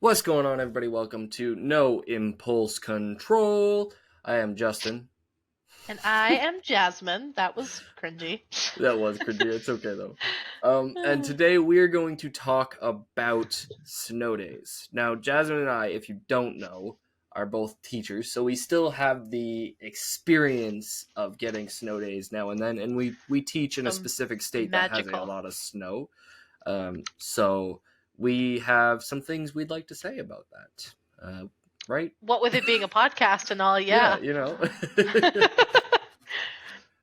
What's going on, everybody? Welcome to No Impulse Control. I am Justin. And I am Jasmine. That was cringy. That was cringy. It's okay, though. And today we're going to talk about snow days. Now, Jasmine and I, if you don't know, are both teachers, so we still have the experience of getting snow days now and then, and we teach in a Some specific state that has a magical. lot of snow. So we have some things we'd like to say about that. Right? What with it being a podcast and all, Yeah, yeah. you know.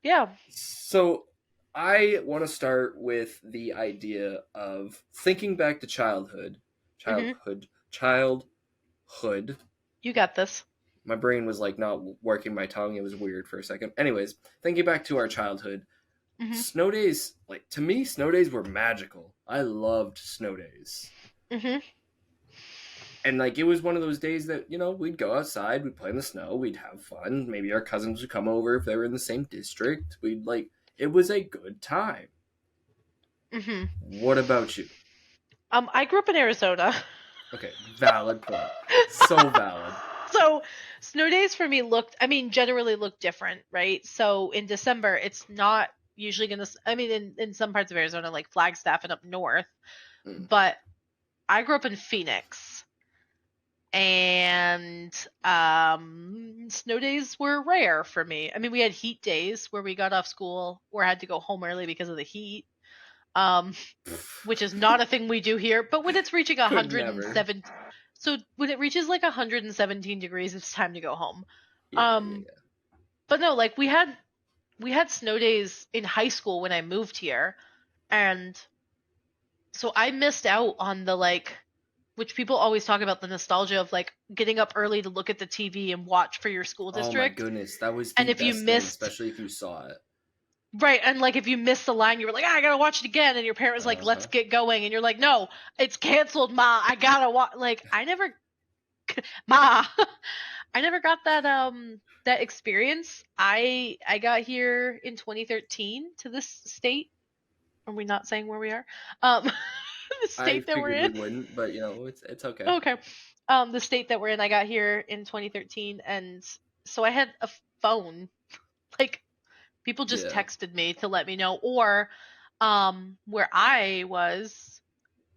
Yeah. So I want to start with the idea of thinking back to childhood. hmm Childhood. You got this. My brain was like not working my tongue. It was weird for a second. Anyways, thinking back to our childhood, hmm snow days, like to me, snow days were magical. I loved snow days. hmm And like it was one of those days that, we'd go outside, we'd play in the snow, we'd have fun. Maybe our cousins would come over if they were in the same district. It was a good time. hmm What about you? I grew up in Arizona. Okay, valid point. So valid. So snow days for me generally look different, right? So in December, it's not usually in some parts of Arizona, like Flagstaff and up north, Mm. but I grew up in Phoenix. And snow days were rare for me. I mean, we had heat days where we got off school or had to go home early because of the heat, which is not a thing we do here. But when it's reaching Could never. 107, so when it reaches like 117 degrees, it's time to go home. Yeah. But no, like we had snow days in high school when I moved here, and so I missed out on which people always talk about, the nostalgia of like getting up early to look at the TV and watch for your school Oh my district. goodness, that was And the if you best thing, missed, especially if you saw it. right, and like if you missed the line, you were like, I gotta watch it again, and your parent was like, let's get going, and you're like, no, it's canceled, Ma. I gotta watch. Like I never, Ma, I never got that experience. I got here in 2013 to this state. Are we not saying where we are? The I state that we're figured in. we wouldn't, but it's okay. Okay. The state that we're in, I got here in 2013, and so I had a phone. Like people just Yeah. texted me to let me know, or where I was,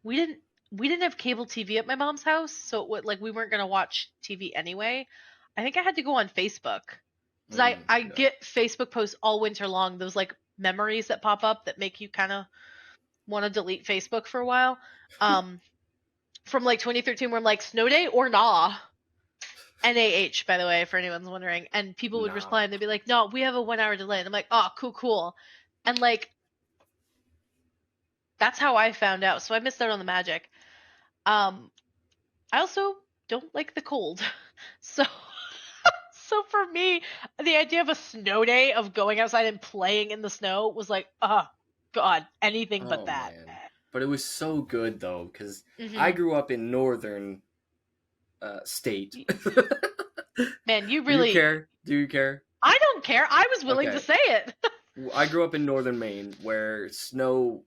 we didn't have cable TV at my mom's house, so we weren't gonna watch TV anyway. I think I had to go on Facebook because I Yeah. get Facebook posts all winter long. Those like memories that pop up that make you kind of want to delete Facebook for a while. From like 2013 where I'm like, snow day or nah? NAH, by the way, for anyone's wondering. And people would Nah. reply and they'd be like, no, we have a 1 hour delay. And I'm like, oh, cool. And like, that's how I found out. So I missed out on the magic. I also don't like the cold. So for me, the idea of a snow day, of going outside and playing in the snow, was like, oh, God, anything but that. Man. But it was so good though, because I Mm-hmm. grew up in northern state. Man, you Do you really. care? Do you care? I don't care. I was willing to Okay. say it. I grew up in northern Maine, where snow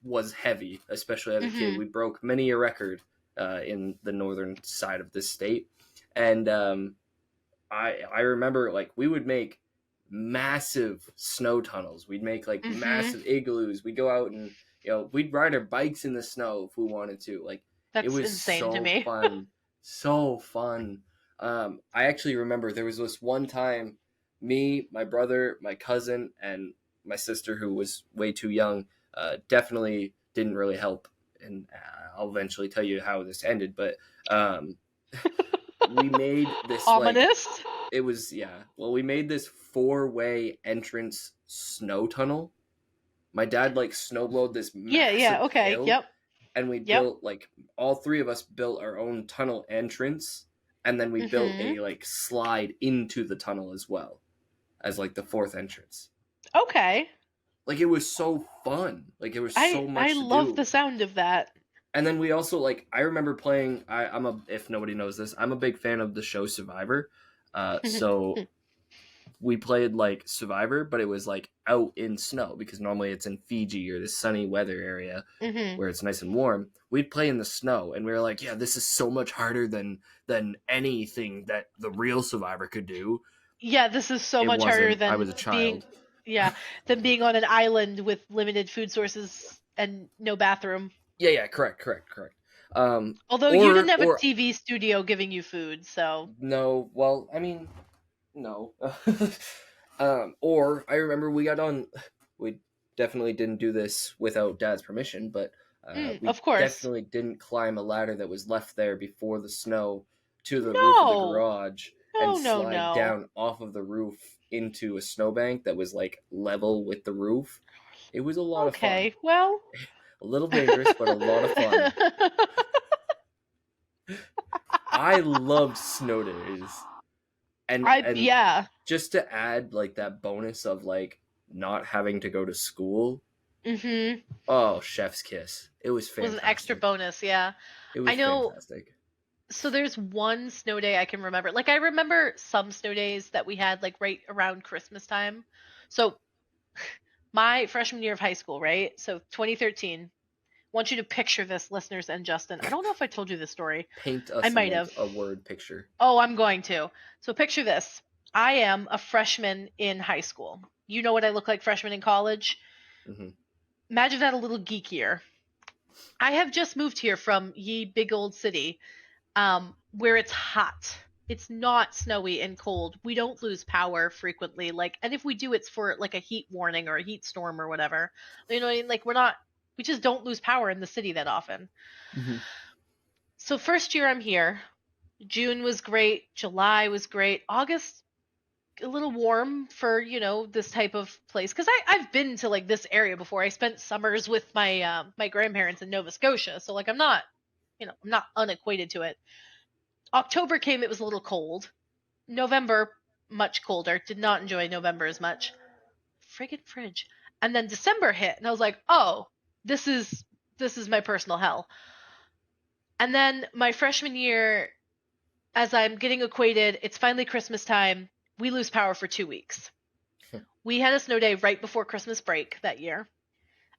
was heavy, especially as a kid. Mhm. We broke many a record in the northern side of this state, and I remember like we would make massive snow tunnels. We'd make like Mhm. massive igloos. We'd go out and we'd ride our bikes in the snow if we wanted to. Like it That's was insane to so me. fun, so fun. I actually remember there was this one time, me, my brother, my cousin, and my sister, who was way too young, definitely didn't really help. And I'll eventually tell you how this ended, but we made this Ominous. we made this 4-way entrance snow tunnel. My dad like snowblowed this massive Yeah, okay. hill, Yep. and we built like all three of us built our own tunnel entrance, and then we built Mhm. a like slide into the tunnel as well as like the fourth entrance. Okay. Like it was so fun. Like it was so much I to love do. the sound of that. And then we also I remember playing. If nobody knows this, I'm a big fan of the show Survivor. So we played like Survivor, but it was like out in snow because normally it's in Fiji or the sunny weather area Mm-hmm. where it's nice and warm. We'd play in the snow, and we were like, yeah, this is so much harder than anything that the real Survivor could do. Yeah, this is so It much harder wasn't. I was than a being, child. yeah, than being on an island with limited food sources and no bathroom. Yeah, correct. Although you didn't have a Or TV studio giving you food, so. no. Well, I mean, no. Or I remember we got on. We definitely didn't do this without Dad's permission, but we Of course. definitely didn't climb a ladder that was left there before the snow to the roof of the No. garage and No, no, slide no. down off of the roof into a snowbank that was like level with the roof. It was a lot of fun. Okay, well. A little dangerous, but a lot of fun. I loved snow days. And Yeah. just to add like that bonus of like not having to go to school. Mm-hmm. Oh, chef's kiss. It was Was an extra fantastic. bonus, yeah. It I was know. fantastic. So there's one snow day I can remember. Like I remember some snow days that we had like right around Christmas time. So my freshman year of high school, right? So 2013. Want you to picture this, listeners and Justin. I don't know if I told you this story. Paint I us in might like have. a word picture. Oh, I'm going to. So picture this. I am a freshman in high school. You know what I look like freshman in college? Mm-hmm. Imagine that a little geekier. I have just moved here from ye big old city, where it's hot. It's not snowy and cold. We don't lose power frequently. Like, and if we do, it's for like a heat warning or a heat storm or whatever. You know what I mean? Like, we just don't lose power in the city that often. Mm-hmm. So first year I'm here, June was great, July was great, August a little warm for this type of place because I've been to like this area before. I spent summers with my grandparents in Nova Scotia, so like I'm not unacquainted to it. October came, it was a little cold. November, much colder. Did not enjoy November as much. Friggin' fridge. And then December hit, and I was like, oh, this is my personal hell. And then my freshman year, as I'm getting acquainted, it's finally Christmas time. We lose power for 2 weeks. We had a snow day right before Christmas break that year.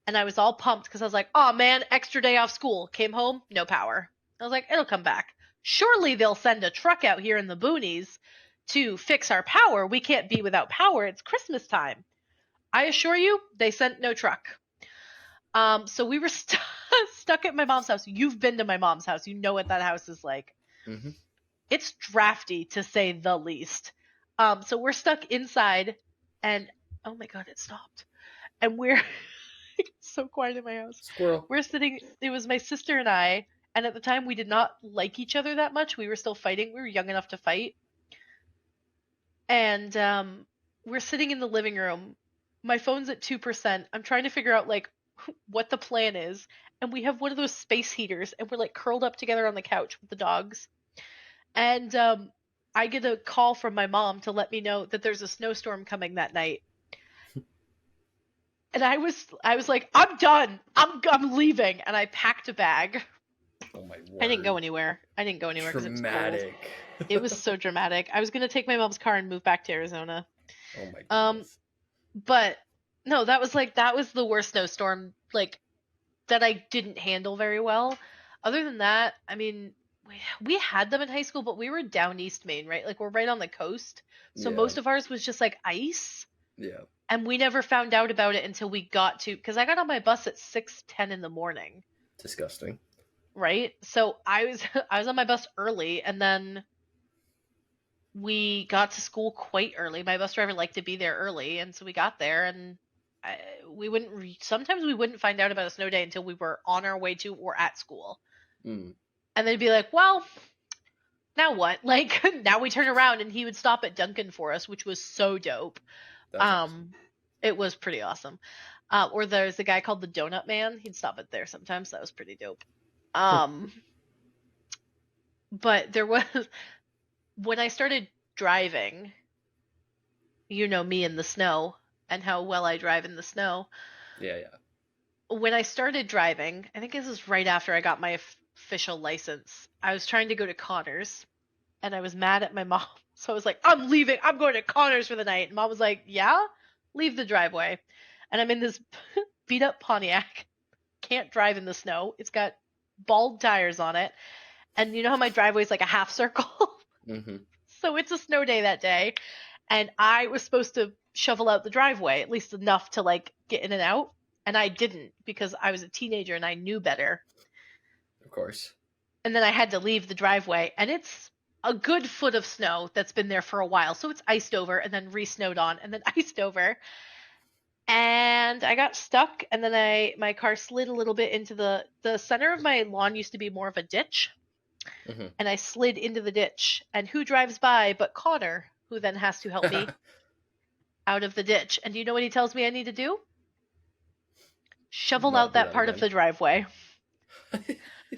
And I was all pumped because I was like, oh man, extra day off school. Came home, no power. I was like, it'll come back. Surely they'll send a truck out here in the boonies to fix our power. We can't be without power. It's Christmas time. I assure you, they sent no truck. So we were stuck at my mom's house. You've been to my mom's house. You know what that house is like. Mm-hmm. It's drafty to say the least. So we're stuck inside, and oh my god, it stopped. And we're so quiet in my house. Squirrel. We're sitting. It was my sister and I, and at the time we did not like each other that much. We were still fighting. We were young enough to fight, and we're sitting in the living room. My phone's at 2%. I'm trying to figure out like what the plan is, and we have one of those space heaters, and we're like curled up together on the couch with the dogs. And I get a call from my mom to let me know that there's a snowstorm coming that night. And I was like, I'm done. I'm leaving. And I packed a bag. Oh my word. I didn't go anywhere because it was cold. Dramatic. It was so dramatic. I was gonna take my mom's car and move back to Arizona. Oh my goodness. But no, that was the worst snowstorm like that I didn't handle very well. Other than that, I mean, we had them in high school, but we were down East Maine, right? Like we're right on the coast. So Yeah. most of ours was just like ice. Yeah. And we never found out about it until we got to, because I got on my bus at 6:10 in the morning. Disgusting. Right? So I was on my bus early, and then we got to school quite early. My bus driver liked to be there early, and so we got there, and sometimes we wouldn't find out about a snow day until we were on our way to or at school. Mm. And they'd be like, well, now what? Like, now we turn around, and he would stop at Dunkin' for us, which was so dope. That's awesome. It was pretty awesome. Or there's a guy called the Donut Man. He'd stop it there sometimes. That was pretty dope. But there was, when I started driving, you know me in the snow and how well I drive in the snow. Yeah. When I started driving, I think this was right after I got my official license. I was trying to go to Connors, and I was mad at my mom So I was like, I'm leaving. I'm going to Connor's for the night. And Mom was like, yeah, leave the driveway. And I'm in this beat up Pontiac. Can't drive in the snow. It's got bald tires on it. And you know how my driveway is like a half circle? Mm-hmm. So it's a snow day that day. And I was supposed to shovel out the driveway, at least enough to like get in and out. And I didn't because I was a teenager and I knew better. Of course. And then I had to leave the driveway. And it's a good foot of snow that's been there for a while. So it's iced over and then re-snowed on and then iced over. And I got stuck, and then my car slid a little bit into the center of my lawn used to be more of a ditch, Mm-hmm. and I slid into the ditch. And who drives by but Connor, who then has to help me out of the ditch. And do you know what he tells me I need to do? Shovel Not out do that that part of again. the driveway.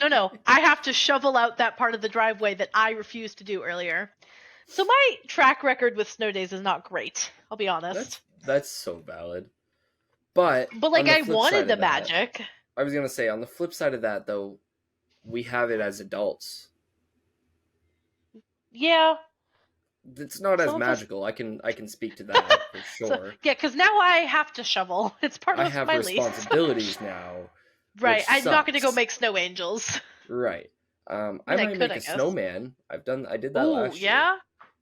No, I have to shovel out that part of the driveway that I refused to do earlier. So my track record with snow days is not great, I'll be honest. That's so valid. But like on the I flip wanted side the of that, magic. I was gonna say on the flip side of that though, we have it as adults. Yeah. It's not as Some of us magical. I can speak to that for So sure. yeah, because now I have to shovel. It's part I of have my lease. responsibilities now, Right. which I'm not going to go sucks. make snow angels. Right. I I mean, I might could, make I a guess. snowman. I did that Ooh, last year. yeah,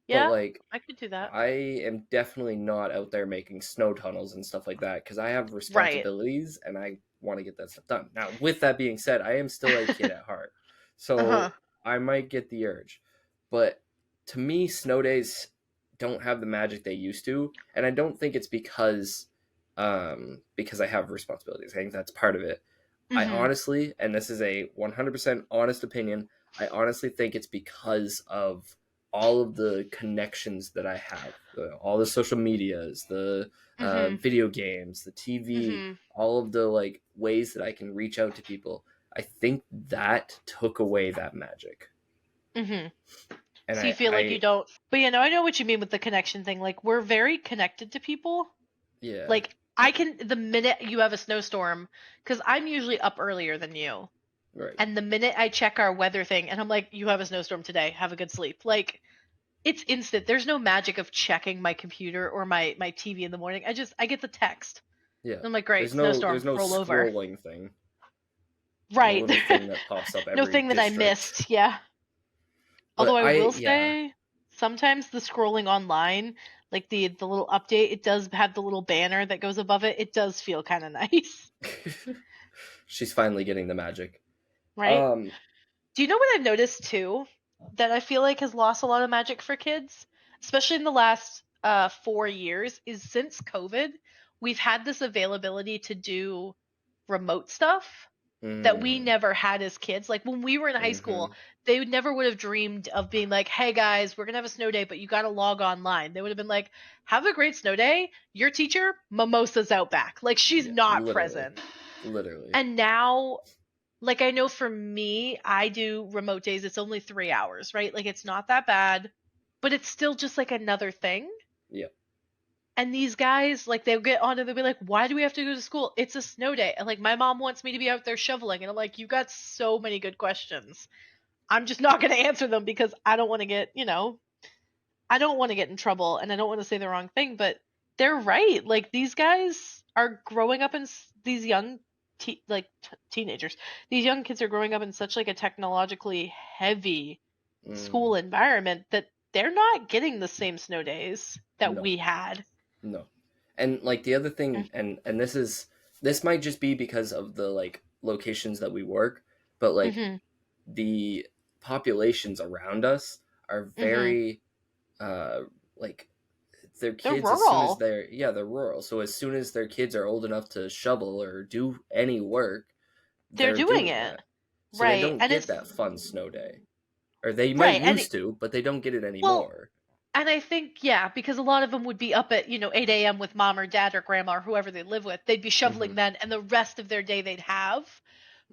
But yeah. like I could do that. I am definitely not out there making snow tunnels and stuff like that because I have Right. responsibilities and I want to get that stuff done. Now, with that being said, I am still a kid at heart. Uh-huh. So I might get the urge. But to me, snow days don't have the magic they used to. And I don't think it's because I have responsibilities. I think that's part of it. I Mhm. honestly, and this is a 100% honest opinion, I honestly think it's because of all of the connections that I have, all the social medias, the Mhm. video games, the TV, Mhm. all of the like ways that I can reach out to people. I think that took away that magic, Mhm. and So you feel like you I don't. But I know what you mean with the connection thing. Like we're very connected to people. yeah, Like I can the minute you have a snowstorm, because I'm usually up earlier than you. right, And the minute I check our weather thing, and I'm like, you have a snowstorm today. Have a good sleep. Like, it's instant. There's no magic of checking my computer or my TV in the morning. I get the text. yeah. And I'm like, great, There's snowstorm, no roll over. scrolling thing, no Right. little thing that pops up No every thing that I district. missed. Yeah. Although But I will yeah, say, sometimes the scrolling online, like the little update, it does have the little banner that goes above it. It does feel kind of nice. she's finally getting the magic. Right? Um, Do you know what I've noticed too? That I feel like has lost a lot of magic for kids, especially in the last 4 years, is since COVID, we've had this availability to do remote stuff that we mm, never had as kids. Like when we were in high school, mm-hmm, they never would have dreamed of being like, hey guys, we're going to have a snow day, but you got to log online. They would have been like, have a great snow day. Your teacher, mimosas out back. Like she's yeah, not literally, present. literally, And now like I know for me, I do remote days. It's only 3 hours, right? Like it's not that bad, but it's still just like another thing. yeah, And these guys, like they'll get on and they'll be like, "Why do we have to go to school? It's a snow day." And like my mom wants me to be out there shoveling, and I'm like, "You got so many good questions. I'm just not going to answer them because I don't want to get, I don't want to get in trouble, and I don't want to say the wrong thing." But they're right. Like these guys are growing up in these young teenagers. These young kids are growing up in such like a technologically heavy mm, school environment that they're not getting the same snow days that no, we had. no, and like the other thing, and this might just be because of the like locations that we work, but like Mhm. the populations around us are Mhm. very uh like their They're kids as soon as rural. they're rural, so as soon as their kids are old enough to shovel or do any work, They're they're doing doing it. that, so they Right. don't And get it's that fun snow day, or they might right. used to, but they don't get it Well, anymore. and I think, yeah, because a lot of them would be up at, 8 a.m. with mom or dad or grandma or whoever they live with. They'd be Mm-hmm. shoveling then, and the rest of their day they'd have.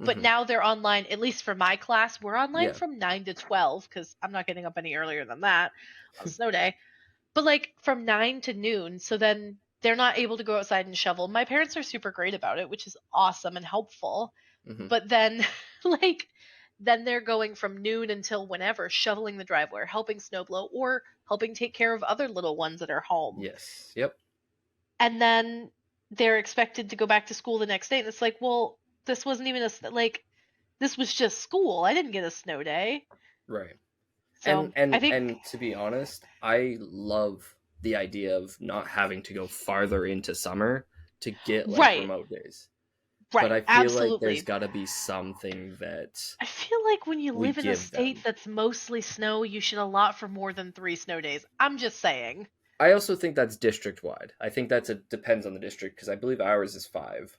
But Mm-hmm. now they're online, at least for my class, we're online Yeah. from 9 to 12 because I'm not getting up any earlier than that on a snow day. But like from 9 to noon. So then they're not able to go outside and shovel. My parents are super great about it, which is awesome and helpful. Mm-hmm. But then, like, then they're going from noon until whenever, shoveling the driveway, helping snowblow, or helping take care of other little ones at our home. Yes. Yep. And then they're expected to go back to school the next day. And it's like, well, this wasn't even this was just school. I didn't get a snow day. Right. So I think, And to be honest, I love the idea of not having to go farther into summer to get like right, remote days. But right, I feel like there's absolutely. got to be something that I feel like when you we live in a give state them. that's mostly snow, you should allot for more than 3 snow days. I'm just saying. I also think that's district wide. I think depends on the district because I believe ours is 5.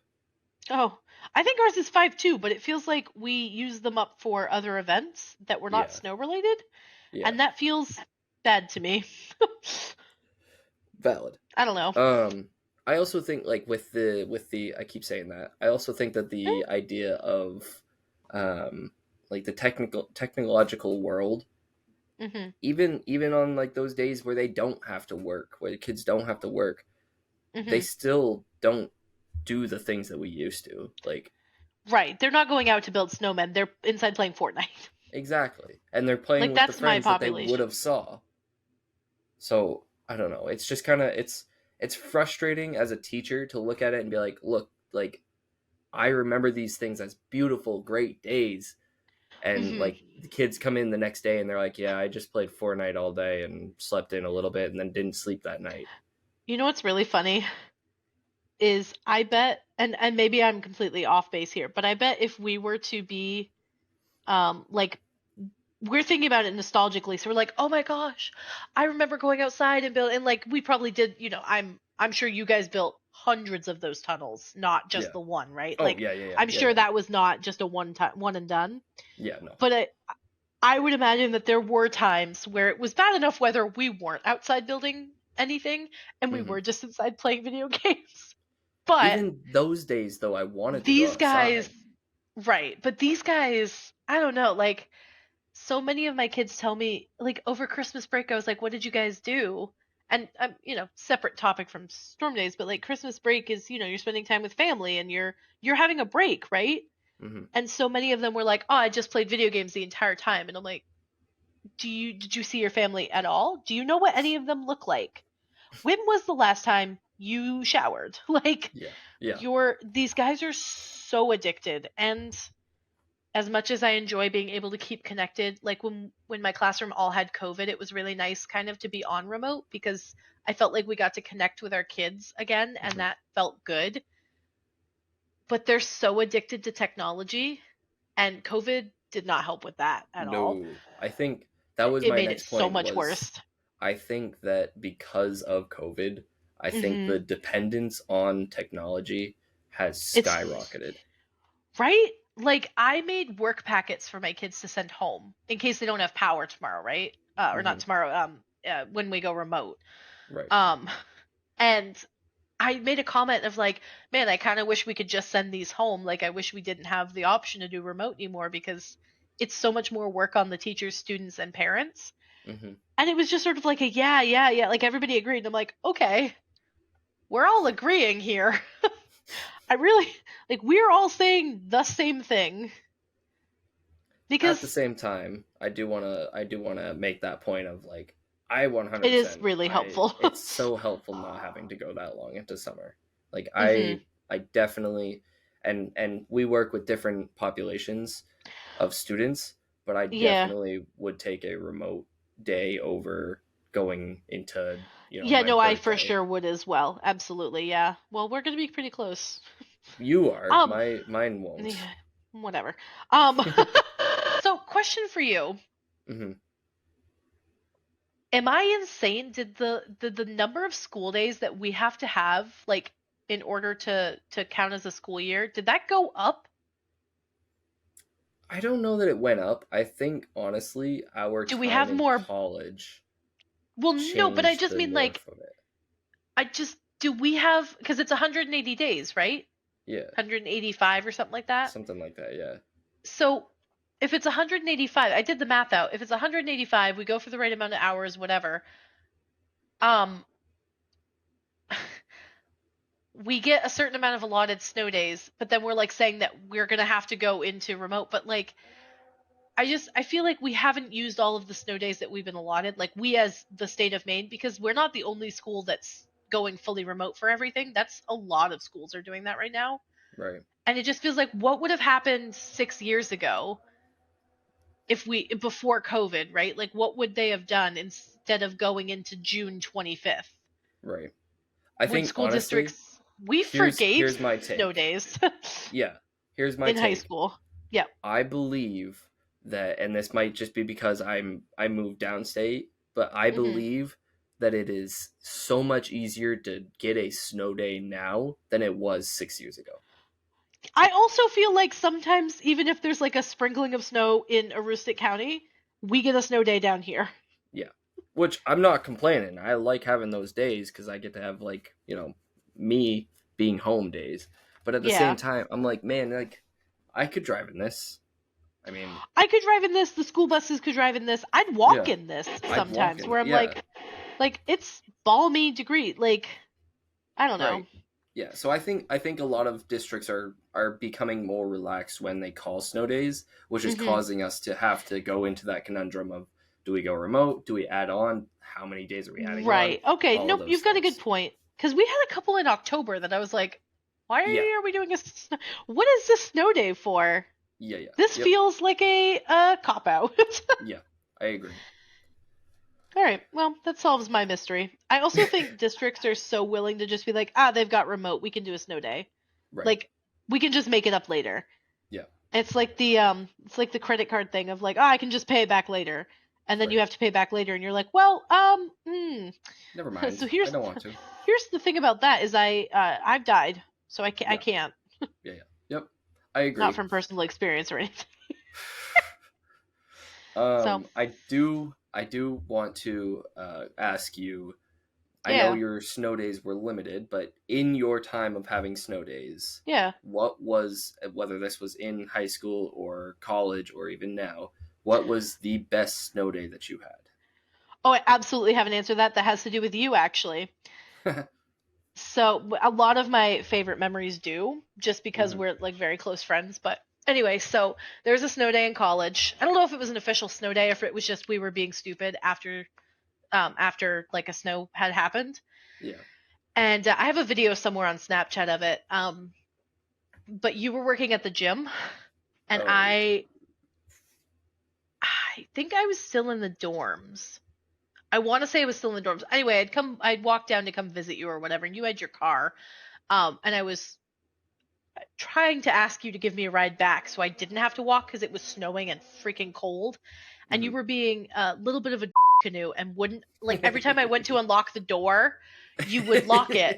Oh, I think ours is 5 too, but it feels like we use them up for other events that were not Yeah. snow related, Yeah. and that feels bad to me. Valid. I don't know. I also think like with the I keep saying that. I also think that the idea of like the technological world, Mm-hmm. even on like those days where they don't have to work, where the kids don't have to work, they Mm-hmm. still don't do the things that we used to. Like Right. They're not going out to build snowmen. They're inside playing Fortnite. exactly. And they're playing Like with the that's my friends that they would population. have saw. So, I don't know. It's just kind of it's frustrating as a teacher to look at it and be like, "Look, like I remember these things as beautiful, great days." And Mm-hmm. like the kids come in the next day and they're like, "Yeah, I just played Fortnite all day and slept in a little bit and then didn't sleep that night." You know what's really funny is I bet, and maybe I'm completely off base here, but I bet if we were to be like we're thinking about it nostalgically, so we're like, oh my gosh, I remember going outside and build, and like we probably did, I'm sure you guys built hundreds of those tunnels, not just Yeah. the one, right? Oh, Like yeah, yeah, yeah. I'm Yeah, sure yeah. that was not just a one time one and done. Yeah, no. But I would imagine that there were times where it was bad enough whether we weren't outside building anything and we Mhm. were just inside playing video games. But Even those days though I wanted to go these guys, outside. right, but these guys, I don't know, like so many of my kids tell me like over Christmas break I was like, what did you guys do? And separate topic from storm days, but like Christmas break is, you're spending time with family and you're having a break, right? Mhm. And so many of them were like, oh, I just played video games the entire time. And I'm like, did you see your family at all? Do you know what any of them look like? When was the last time you showered? Like Yeah. Yeah. these guys are so addicted, and as much as I enjoy being able to keep connected, like when my classroom all had COVID, it was really nice kind of to be on remote because I felt like we got to connect with our kids again and Mhm. that felt good. But they're so addicted to technology and COVID did not help with that at all. No. I think that was It my made it next so point much was worse. I think that because of COVID, I think Mhm. the dependence on technology has It's skyrocketed. right? Like I made work packets for my kids to send home in case they don't have power tomorrow, right? Or not Mhm. tomorrow, when we go remote. Right. Um and I made a comment of like, man, I kind of wish we could just send these home. Like I wish we didn't have the option to do remote anymore because it's so much more work on the teachers, students, and parents. Mhm. And it was just sort of like a yeah, yeah, yeah. Like everybody agreed. And I'm like, okay, we're all agreeing here. I really like we're all saying the same thing At the because same time, I do want to make that point of like I it is 100% really I helpful. it's so helpful not having to go that long into summer. Like Hmm. I definitely and we work with different populations of students, but I Yeah. definitely would take a remote day over going into, Yeah, my no, I for birthday. sure would as well. Absolutely, yeah. Well, we're gonna be pretty close. You are, Um, my mine won't. yeah, whatever. Um, so question for you. Hmm. Am I insane? Did the number of school days that we have to have, like, in order to count as a school year, did that go up? I don't know that it went up. I think honestly, our Do we time have in more? college Well, no, but I changed just the mean like, north of it. do we have, because it's 180 days, right? Yeah, 185 or something like that. something like that. Yeah. So if it's 185, I did the math out. If it's 185, we go for the right amount of hours, whatever. Um, we get a certain amount of allotted snow days, but then we're like saying that we're gonna have to go into remote. But like, I feel like we haven't used all of the snow days that we've been allotted, like we as the state of Maine, because we're not the only school that's going fully remote for everything. That's a lot of schools are doing that right now. Right. And it just feels like what would have happened 6 years ago if we before COVID, right? Like what would they have done instead of going into June 25th? Right. I Would think school honestly, districts we forgave here's my snow take. days Yeah. Here's my in high take. school. Yeah. I believe that, and this might just be because I moved downstate, but I Mhm. believe that it is so much easier to get a snow day now than it was 6 years ago. I also feel like sometimes, even if there's like a sprinkling of snow in Aroostook County, we get a snow day down here. Yeah. Which I'm not complaining. I like having those days because I get to have, like, me being home days. But at the same Yeah. time, I'm like, man, like, I could drive in this. I mean, I could drive in this, the school buses could drive in this. I'd walk yeah, in this I'd walk sometimes in where it. I'm Yeah, like it's balmy degree. Like, I don't know. right. Yeah, so I think a lot of districts are becoming more relaxed when they call snow days, which is Hmm. causing us to have to go into that conundrum of, do we go remote? Do we add on? How many days are we adding on? Right. Okay. All of Nope. those You've got a good things. point. Because we had a couple in October that I was like, why Yeah, are we doing a what is this snow day for? yeah, yeah. This Yep. feels like a cop out. Yeah, I agree. All right. Well, that solves my mystery. I also think districts are so willing to just be like, they've got remote. We can do a snow day. Right. Like, we can just make it up later. Yeah. It's like the credit card thing of like, I can just pay it back later, and then you Right. have to pay back later, and you're like, well, Never So mind. I don't want to. here's the thing about that is I've died, so I Yeah. can't. Yeah, yeah. Yep. I Not agree. from personal experience or anything. So I do want to ask you. I know yeah, your snow days were limited, but in your time of having snow days, yeah. what was, whether this was in high school or college or even now, what was the best snow day that you Oh, I absolutely have an answer to that. That has to do with you actually. had? So a lot of my favorite memories do, just because Hmm. we're like very close friends. But anyway, so there was a snow day in college. I don't know if it was an official snow day or if it was just we were being stupid after like a snow had happened. Yeah. And I have a video somewhere on Snapchat of it. But you were working at the gym, and Oh. I think I was still in the dorms. I want to say I was still in the dorms. Anyway, I'd walk down to come visit you or whatever, and you had your car. And I was trying to ask you to give me a ride back so I didn't have to walk because it was snowing and freaking cold. And you Hmm. were being a little bit of a canoe and wouldn't, like, every time I went to unlock the door, you would lock it.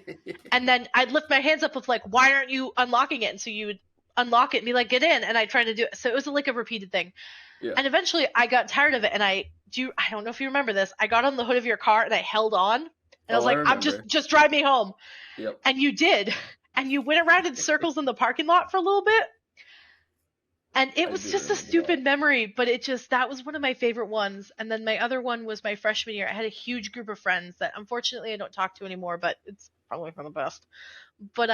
And then I'd lift my hands up with like, why aren't you unlocking it? And so you would unlock it and be like, get in. And I tried to do it. So it was like a repeated thing. Yeah. And eventually I got tired of it. And I don't know if you remember this. I got on the hood of your car and I held on. And I was Oh, I like, I'm remember. just drive me home. Yep. And you did. And you went around in circles in the parking lot for a little bit. And it I was do just a remember stupid memory, but that was one of my favorite ones. And then my other one was my freshman year. I had a huge group of friends that unfortunately I don't talk to anymore, but it's probably for the best. But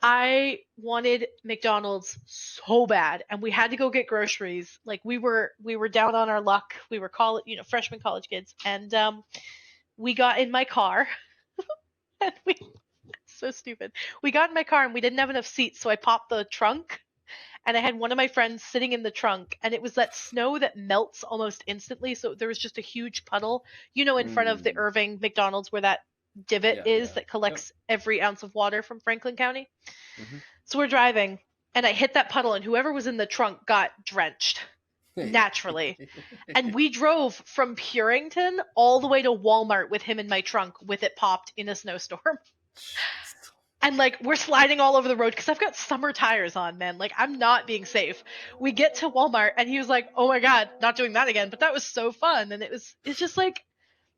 I wanted McDonald's so bad, and we had to go get groceries. Like we were down on our luck. We were freshman college kids, and we got in my car, and we so stupid. We got in my car and we didn't have enough seats, so I popped the trunk, and I had one of my friends sitting in the trunk, and it was that snow that melts almost instantly, so there was just a huge puddle, in front of the Mm. Irving McDonald's where that divot Yeah, is yeah. that Yep. collects every ounce of water from Franklin County. Hmm. So we're driving, and I hit that puddle, and whoever was in the trunk got drenched naturally. And we drove from Purington all the way to Walmart with him in my trunk with it popped in a snowstorm. And like we're sliding all over the road because I've got summer tires on, man. Like I'm not being safe. We get to Walmart and he was like, "Oh my god, not doing that again." But that was so fun, and it's just like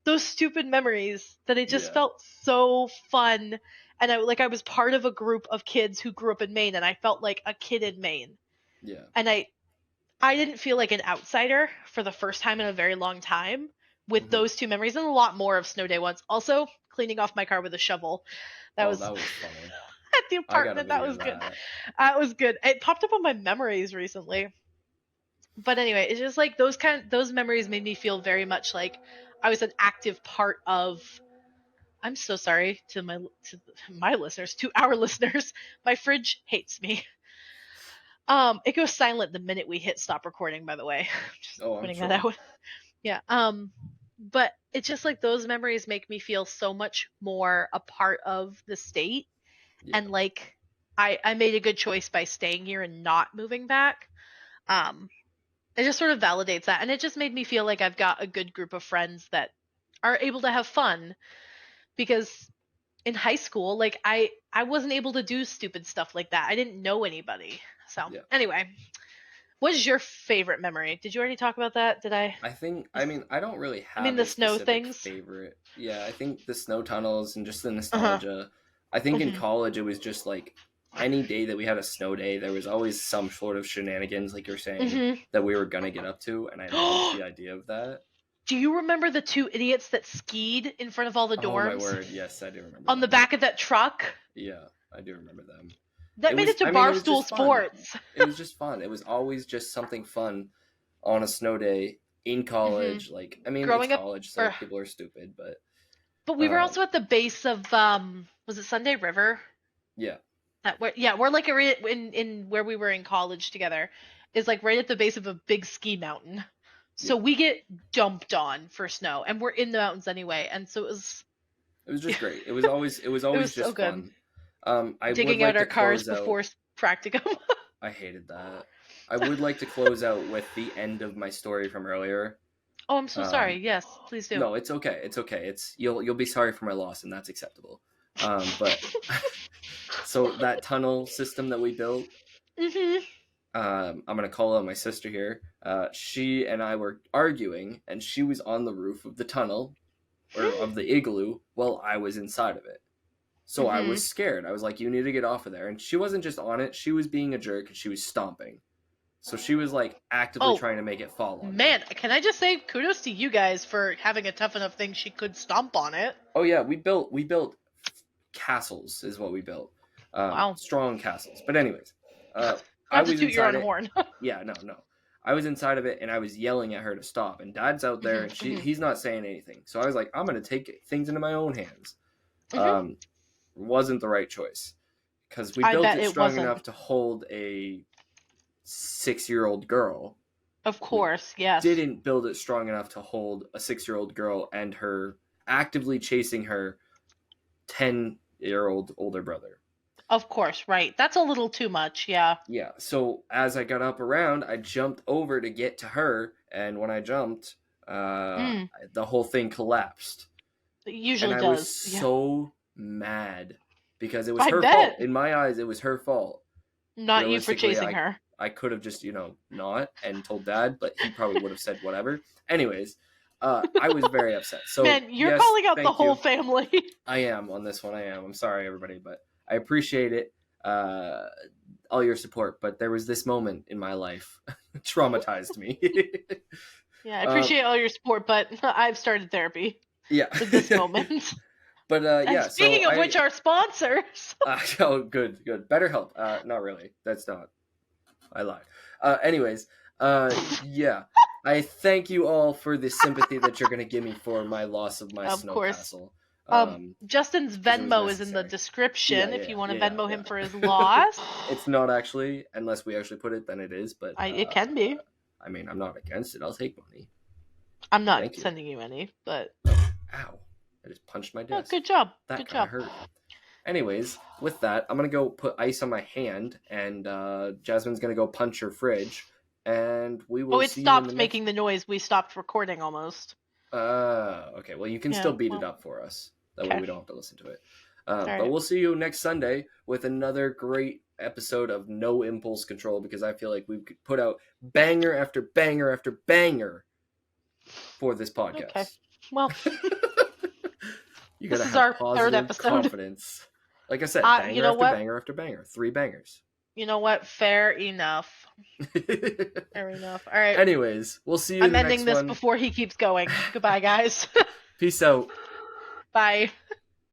those stupid memories that it just Yeah, felt so fun. And I was part of a group of kids who grew up in Maine, and I felt like a kid in Maine. yeah. And I didn't feel like an outsider for the first time in a very long time with Hmm. those two memories and a lot more of snow day ones. Also, cleaning off my car with a shovel. That Oh, was that was funny. at the I got a apartment. That video was of good. that. That was good. It popped up on my memories recently. But anyway, it's just like those memories made me feel very much like I was an active part of. I'm so sorry to my listeners, to our listeners. My fridge hates me. It goes silent the minute we hit stop recording, by the way. Just Oh, I'm pointing that sure. out. Yeah. But it's just like those memories make me feel so much more a part of the state, Yeah. and like I made a good choice by staying here and not moving back. Um, it just sort of validates that, and it just made me feel like I've got a good group of friends that are able to have fun, because in high school, like I wasn't able to do stupid stuff like that. I didn't know anybody. So Yeah. anyway, what is your favorite memory? Did you already talk about that? Did I? I mean, I don't really I mean have the a snow specific things. favorite. Yeah, I think the snow tunnels and just the Uh huh. nostalgia. I think in Hmm. college it was just like any day that we had a snow day, there was always some sort of shenanigans, like you're saying, that we were gonna get up to, and I loved Hmm. the idea of that. Do you remember the two idiots that skied in front of all the Oh my dorms word, yes, I do remember on the them. back of that truck? Yeah, I do remember them. That made it to I mean, it was Barstool just fun. Sports. It was just fun. It was always just something fun on a snow day in Hmm. college. Like, I mean, it's Growing up, college, so or people are stupid, but but we were um, also at the base of was it Sunday River? yeah, That yeah, we're like in where we were in college together is like right at the base of a big ski mountain. So yeah. we get dumped on for snow, and we're in the mountains anyway, and so It was just great. It was it always was so just good. fun. I would Digging out like to our cars close out. before practicum. I hated that. I would like to close out with the end of my story from earlier. Oh, I'm so sorry. Um, Yes, please do. no, it's okay. It's okay. It's you'll be sorry for my loss, and that's acceptable. But so that tunnel system that we built, Mhm. I'm gonna call out my sister here. She and I were arguing, and she was on the roof of the tunnel or of the igloo while I was inside of it. So I was Mhm. scared. I was like, "You need to get off of there." And she wasn't just on it; she was being a jerk and she was stomping. So she was like actively Oh trying to make it fall on me. man, can I just say kudos to you guys for having a tough enough thing she could stomp on it. Oh yeah, we built castles is what we built. Wow. Strong castles. But anyways, I Not to was toot your inside own it. horn. Yeah, no. I was inside of it and I was yelling at her to stop. And Dad's out there Mhm. and Mhm. he's not saying anything. So I was like, I'm gonna take things into my own hands. Mhm. Wasn't the right choice because we I built bet it it strong wasn't. enough to hold a 6-year-old girl. Of We course, yes. didn't build it strong enough to hold a 6-year-old girl and her actively chasing her 10-year-old older brother. Of course, right. That's a little too much, yeah. Yeah, so as I got up around, I jumped over to get to her, and when I jumped, Mm. the whole thing collapsed. It And usually I was does. Yeah. so mad because it was I her fault. bet. In my eyes, it was her fault. Not you for Realistically, chasing her. I could have just, not and told Dad, but he probably would have said whatever. Anyways, I was very upset. So, Man, you're yes, calling out the thank whole you. family. I am on this one. I am. I'm sorry, everybody, but I appreciate it. Uh, all your support, but there was this moment in my life traumatized me. Yeah, I um, appreciate all your support, but I've started therapy yeah, for this moment. but And yeah. So speaking of which, our sponsors. oh, good. Better help. Not really. That's not. I lied. Anyways, yeah. I thank you all for the sympathy that you're gonna give me for my loss of my Of snow course. castle. Justin's Because it was Venmo is in the necessary. Yeah, description yeah, if you yeah, want to yeah, Venmo yeah. him for his yeah. loss. It's not actually, unless we actually put it, then it is. But It can be. I mean, I'm not against it. I'll take money. I'm not Thank you. sending you any, but Ow! I just punched my oh, desk. good job. That Good kind of job. hurt. Anyways, with that, I'm gonna go put ice on my hand, and Jasmine's gonna go punch her fridge, and we will Oh, it see you in the stopped next. making the noise. We stopped recording almost. Okay. Well, you can Yeah. still beat it Well, up for us. That way okay. we don't have to listen to it. All But right. we'll see you next Sunday with another great episode of No Impulse Control because I feel like we've put out banger after banger after banger for this podcast. Okay. Well, You this gotta is have our third positive episode. confidence. Like I said, banger You know after what? banger after banger. 3 bangers. You know what? Fair enough. Fair enough. All right. Anyways, we'll see you in I'm the ending next this one. before he keeps going. Goodbye, guys. Peace out. Bye.